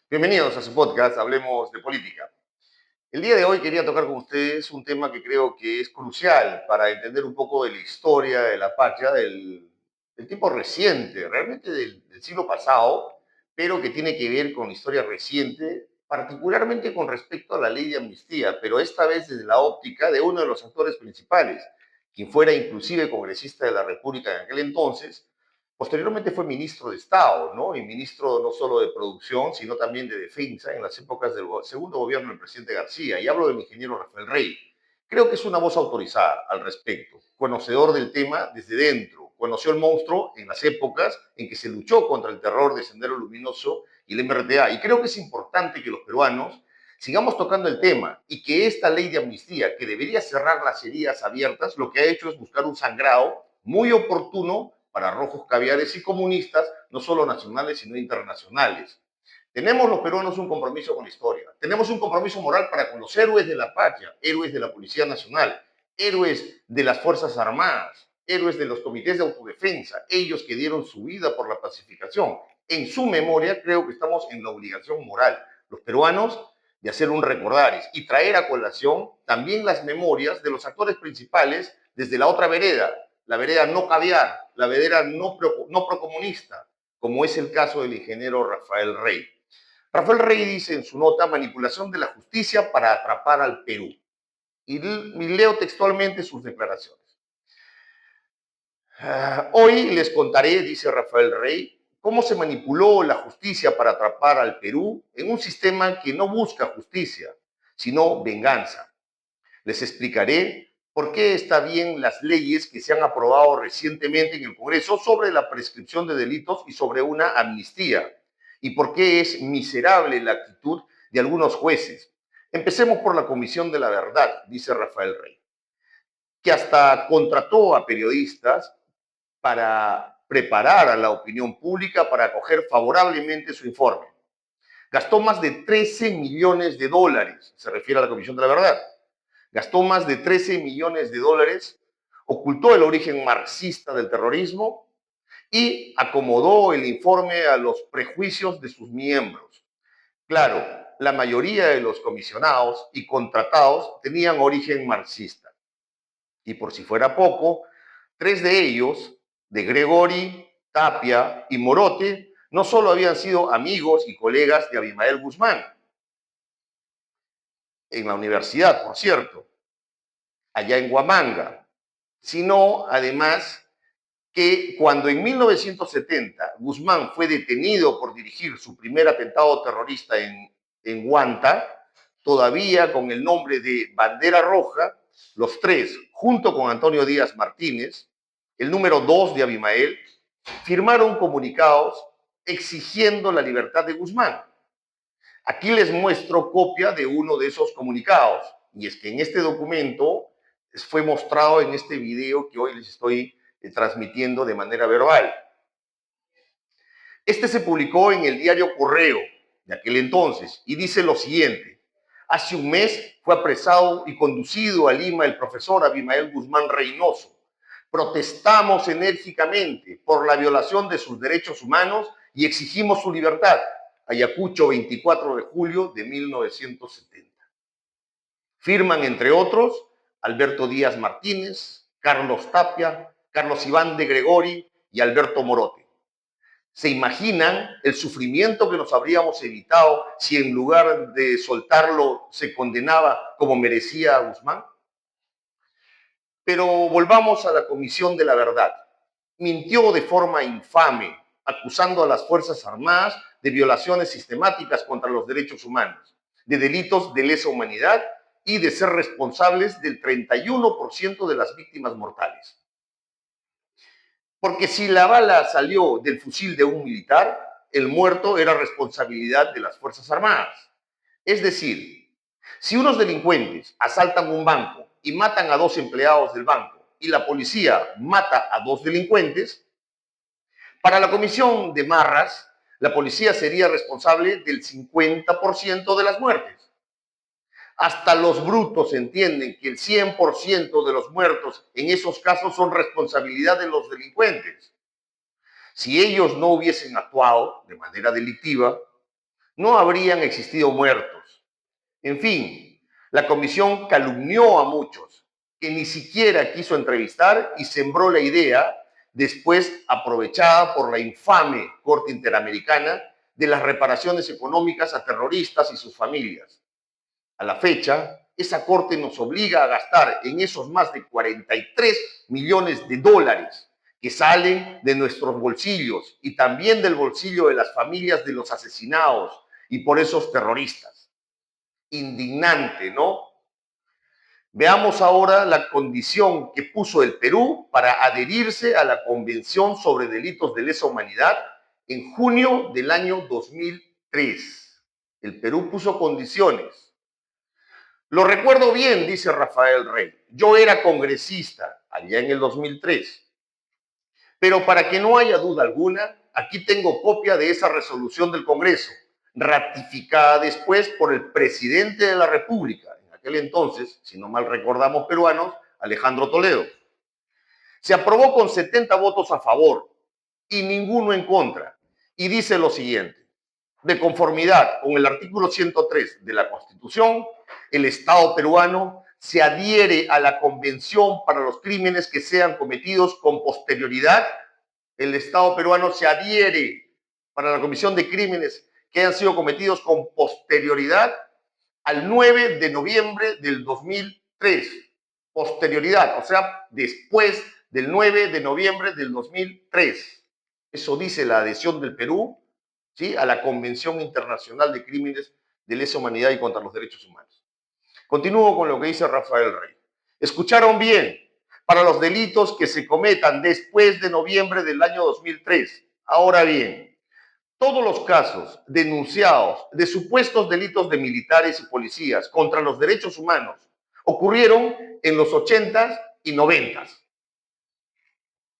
Bienvenidos a su podcast, Hablemos de Política. El día de hoy quería tocar con ustedes un tema que creo que es crucial para entender un poco de la historia de la patria del tiempo reciente, realmente del siglo pasado, pero que tiene que ver con la historia reciente, particularmente con respecto a la ley de amnistía, pero esta vez desde la óptica de uno de los actores principales, quien fuera inclusive congresista de la República en aquel entonces. Posteriormente fue ministro de Estado, ¿no? Y ministro no solo de producción, sino también de defensa en las épocas del segundo gobierno del presidente García. Y hablo del ingeniero Rafael Rey. Creo que es una voz autorizada al respecto, conocedor del tema desde dentro. Conoció el monstruo en las épocas en que se luchó contra el terror de Sendero Luminoso y el MRTA. Y creo que es importante que los peruanos sigamos tocando el tema y que esta ley de amnistía, que debería cerrar las heridas abiertas, lo que ha hecho es buscar un sangrado muy oportuno para rojos caviares y comunistas, no solo nacionales, sino internacionales. Tenemos los peruanos un compromiso con la historia, tenemos un compromiso moral para con los héroes de la patria, héroes de la Policía Nacional, héroes de las Fuerzas Armadas, héroes de los comités de autodefensa, ellos que dieron su vida por la pacificación. En su memoria creo que estamos en la obligación moral, los peruanos, de hacer un recordaris y traer a colación también las memorias de los actores principales desde la otra vereda, la vereda no caviar, la vereda no procomunista, como es el caso del ingeniero Rafael Rey. Rafael Rey dice en su nota manipulación de la justicia para atrapar al Perú. Y leo textualmente sus declaraciones. Hoy les contaré, dice Rafael Rey, cómo se manipuló la justicia para atrapar al Perú en un sistema que no busca justicia, sino venganza. Les explicaré por qué está bien las leyes que se han aprobado recientemente en el Congreso sobre la prescripción de delitos y sobre una amnistía, y por qué es miserable la actitud de algunos jueces. Empecemos por la Comisión de la Verdad, dice Rafael Rey, que hasta contrató a periodistas para preparar a la opinión pública para acoger favorablemente su informe. Gastó más de 13 millones de dólares, se refiere a la Comisión de la Verdad. Gastó más de 13 millones de dólares, ocultó el origen marxista del terrorismo y acomodó el informe a los prejuicios de sus miembros. Claro, la mayoría de los comisionados y contratados tenían origen marxista. Y por si fuera poco, tres de ellos, de Gregori, Tapia y Morote, no solo habían sido amigos y colegas de Abimael Guzmán, en la universidad, por cierto, allá en Huamanga, sino además que cuando en 1970 Guzmán fue detenido por dirigir su primer atentado terrorista en Huanta, todavía con el nombre de Bandera Roja, los tres, junto con Antonio Díaz Martínez, el número 2 de Abimael, firmaron comunicados exigiendo la libertad de Guzmán. Aquí les muestro copia de uno de esos comunicados, y es que en este documento fue mostrado en este video que hoy les estoy transmitiendo de manera verbal. Este se publicó en el diario Correo de aquel entonces y dice lo siguiente. Hace un mes fue apresado y conducido a Lima el profesor Abimael Guzmán Reynoso. Protestamos enérgicamente por la violación de sus derechos humanos y exigimos su libertad. Ayacucho, 24 de julio de 1970. Firman, entre otros, Alberto Díaz Martínez, Carlos Tapia, Carlos Iván de Gregori y Alberto Morote. ¿Se imaginan el sufrimiento que nos habríamos evitado si en lugar de soltarlo se condenaba como merecía a Guzmán? Pero volvamos a la Comisión de la Verdad. Mintió de forma infame, acusando a las Fuerzas Armadas de violaciones sistemáticas contra los derechos humanos, de delitos de lesa humanidad y de ser responsables del 31% de las víctimas mortales. Porque si la bala salió del fusil de un militar, el muerto era responsabilidad de las Fuerzas Armadas. Es decir, si unos delincuentes asaltan un banco y matan a 2 empleados del banco y la policía mata a 2 delincuentes, para la comisión de Marras, la policía sería responsable del 50% de las muertes. Hasta los brutos entienden que el 100% de los muertos en esos casos son responsabilidad de los delincuentes. Si ellos no hubiesen actuado de manera delictiva, no habrían existido muertos. En fin, la comisión calumnió a muchos, que ni siquiera quiso entrevistar y sembró la idea, después aprovechada por la infame Corte Interamericana, de las reparaciones económicas a terroristas y sus familias. A la fecha, esa corte nos obliga a gastar en esos más de 43 millones de dólares que salen de nuestros bolsillos y también del bolsillo de las familias de los asesinados y por esos terroristas. Indignante, ¿no? Veamos ahora la condición que puso el Perú para adherirse a la Convención sobre Delitos de Lesa Humanidad en junio del año 2003. El Perú puso condiciones. Lo recuerdo bien, dice Rafael Rey. Yo era congresista allá en el 2003. Pero para que no haya duda alguna, aquí tengo copia de esa resolución del Congreso, ratificada después por el presidente de la República, en aquel entonces, si no mal recordamos peruanos, Alejandro Toledo. Se aprobó con 70 votos a favor y ninguno en contra. Y dice lo siguiente: de conformidad con el artículo 103 de la Constitución, el Estado peruano se adhiere a la Convención para los crímenes que sean cometidos con posterioridad. El Estado peruano se adhiere para la comisión de crímenes que hayan sido cometidos con posterioridad al 9 de noviembre del 2003. Posterioridad, o sea, después del 9 de noviembre del 2003. Eso dice la adhesión del Perú, ¿sí?, a la Convención Internacional de Crímenes de Lesa Humanidad y contra los Derechos Humanos. Continúo con lo que dice Rafael Rey. Escucharon bien: para los delitos que se cometan después de noviembre del año 2003. Ahora bien, todos los casos denunciados de supuestos delitos de militares y policías contra los derechos humanos ocurrieron en los 80s y 90s.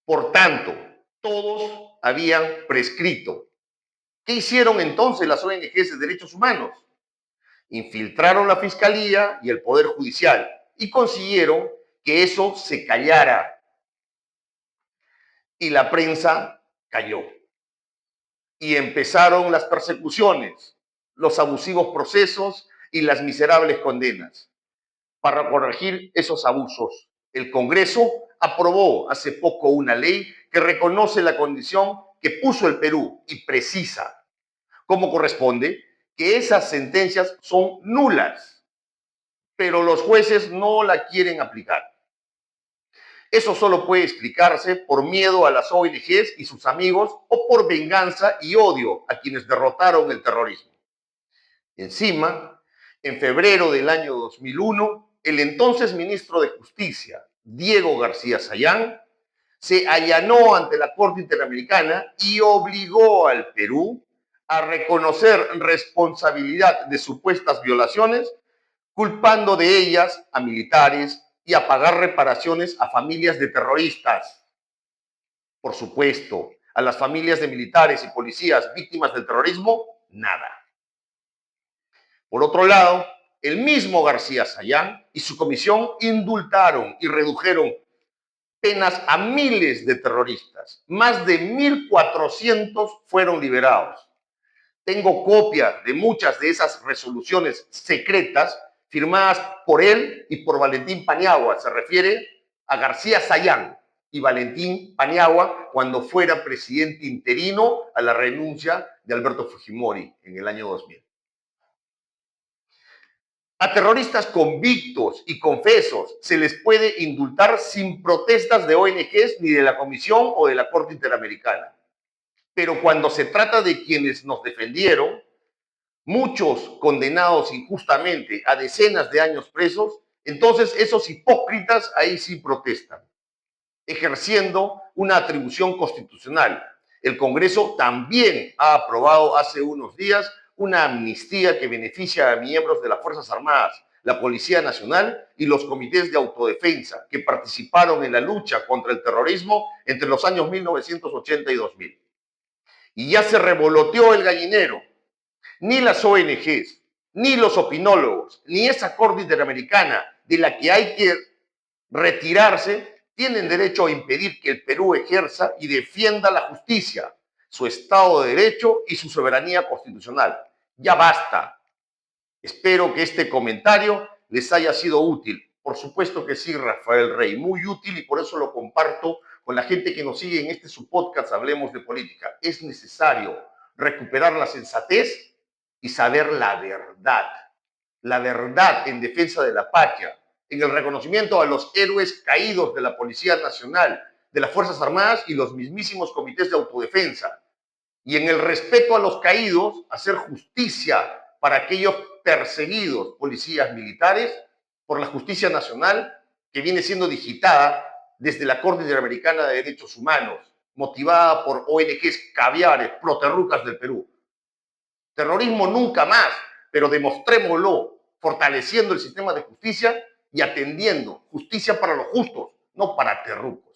Por tanto, todos habían prescrito. ¿Qué hicieron entonces las ONGs de derechos humanos? Infiltraron la Fiscalía y el Poder Judicial y consiguieron que eso se callara. Y la prensa cayó. Y empezaron las persecuciones, los abusivos procesos y las miserables condenas. Para corregir esos abusos, el Congreso aprobó hace poco una ley que reconoce la condición que puso el Perú y precisa, como corresponde, que esas sentencias son nulas, pero los jueces no la quieren aplicar. Eso solo puede explicarse por miedo a las ONGs y sus amigos o por venganza y odio a quienes derrotaron el terrorismo. Encima, en febrero del año 2001, el entonces ministro de Justicia, Diego García Sayán, se allanó ante la Corte Interamericana y obligó al Perú a reconocer responsabilidad de supuestas violaciones, culpando de ellas a militares y a pagar reparaciones a familias de terroristas. Por supuesto, a las familias de militares y policías víctimas del terrorismo, nada. Por otro lado, el mismo García Sayán y su comisión indultaron y redujeron penas a miles de terroristas. Más de 1.400 fueron liberados. Tengo copia de muchas de esas resoluciones secretas firmadas por él y por Valentín Paniagua. Se refiere a García Sayán y Valentín Paniagua cuando fuera presidente interino a la renuncia de Alberto Fujimori en el año 2000. A terroristas convictos y confesos se les puede indultar sin protestas de ONGs ni de la Comisión o de la Corte Interamericana. Pero cuando se trata de quienes nos defendieron, muchos condenados injustamente a decenas de años presos, entonces esos hipócritas ahí sí protestan, ejerciendo una atribución constitucional. El Congreso también ha aprobado hace unos días una amnistía que beneficia a miembros de las Fuerzas Armadas, la Policía Nacional y los comités de autodefensa que participaron en la lucha contra el terrorismo entre los años 1980 y 2000. Y ya se revoloteó el gallinero. Ni las ONGs, ni los opinólogos, ni esa Corte Interamericana de la que hay que retirarse tienen derecho a impedir que el Perú ejerza y defienda la justicia, su Estado de Derecho y su soberanía constitucional. Ya basta. Espero que este comentario les haya sido útil. Por supuesto que sí, Rafael Rey, muy útil y por eso lo comparto con la gente que nos sigue en este su podcast Hablemos de Política. Es necesario recuperar la sensatez y saber la verdad en defensa de la patria, en el reconocimiento a los héroes caídos de la Policía Nacional, de las Fuerzas Armadas y los mismísimos comités de autodefensa, y en el respeto a los caídos, hacer justicia para aquellos perseguidos policías militares por la justicia nacional que viene siendo digitada desde la Corte Interamericana de Derechos Humanos, motivada por ONGs caviares, proterrucas del Perú. Terrorismo nunca más, pero demostrémoslo fortaleciendo el sistema de justicia y atendiendo justicia para los justos, no para terrucos.